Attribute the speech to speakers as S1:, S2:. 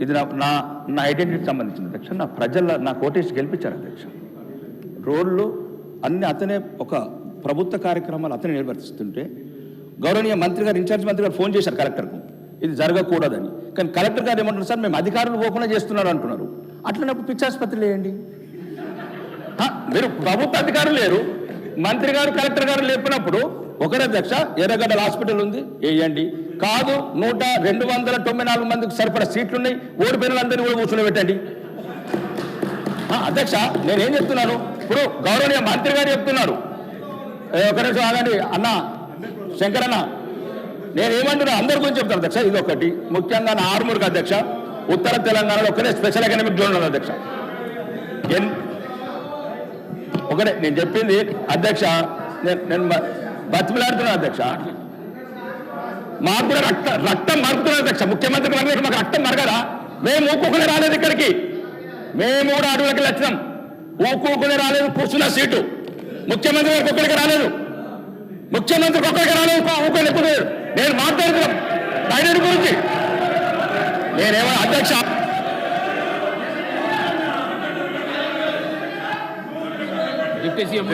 S1: ఇది నా ఐడెంటిటీకి సంబంధించిన అధ్యక్ష. నా కోటేసి గెలిపించారు అధ్యక్ష. రోడ్లు అన్ని అతనే, ఒక ప్రభుత్వ కార్యక్రమాలు అతనే నిర్వర్తిస్తుంటే గౌరవనీయ మంత్రి గారు, ఇన్ఛార్జ్ మంత్రి గారు ఫోన్ చేశారు కలెక్టర్కు ఇది జరగకూడదని. కానీ కలెక్టర్ గారు ఏమంటున్నారు, సార్ మేము అధికారులు పోకుండా చేస్తున్నారు అంటున్నారు. అట్లనప్పుడు పిచ్చాసుపత్రి వేయండి. మీరు ప్రభుత్వ అధికారులు లేరు, మంత్రి గారు కలెక్టర్ గారు లేపినప్పుడు ఒకరే అధ్యక్ష ఎర్రగడ్డల హాస్పిటల్ ఉంది వేయండి. కాదు 294 మందికి సరిపడా సీట్లు ఉన్నాయి, ఓడిపోయిన వాళ్ళందరినీ కూడా కూర్చొని పెట్టండి. అధ్యక్ష నేనేం చెప్తున్నాను, ఇప్పుడు గౌరవనీయ మంత్రి గారు చెప్తున్నారు, ఒక నిమిషం ఆగండి అన్న శంకరన్న, నేనేమంటున్నా అందరి గురించి చెప్తాను అధ్యక్ష. ఇది ఒకటి ముఖ్యంగా నా ఆర్మూర్కి అధ్యక్ష, ఉత్తర తెలంగాణలో ఒకటే స్పెషల్ ఎకనామిక్ జోన్ ఉంది అధ్యక్ష. ఒకటే నేను చెప్పింది అధ్యక్ష, నేను బతిమలాడుతున్నాను అధ్యక్ష. మాకు కూడా రక్తం మరుగుతున్నాను అధ్యక్ష. ముఖ్యమంత్రి మరగదు, మాకు రక్తం మరగదా? మేము ఊపుకునే రాలేదు ఇక్కడికి, మేము కూడా అడవులకి వచ్చినాం, ఊపుకునే రాలేదు. కూర్చున్న సీటు ముఖ్యమంత్రి గారికి ఒక్కడికి రాలేదు, ముఖ్యమంత్రికి ఒక్కడికి రాలేదు, ఊకొని ఎప్పుడు నేను మాట్లాడుతున్నాం ఆయన గురించి. నేనేమో అధ్యక్ష
S2: డిప్యూటీ సీఎం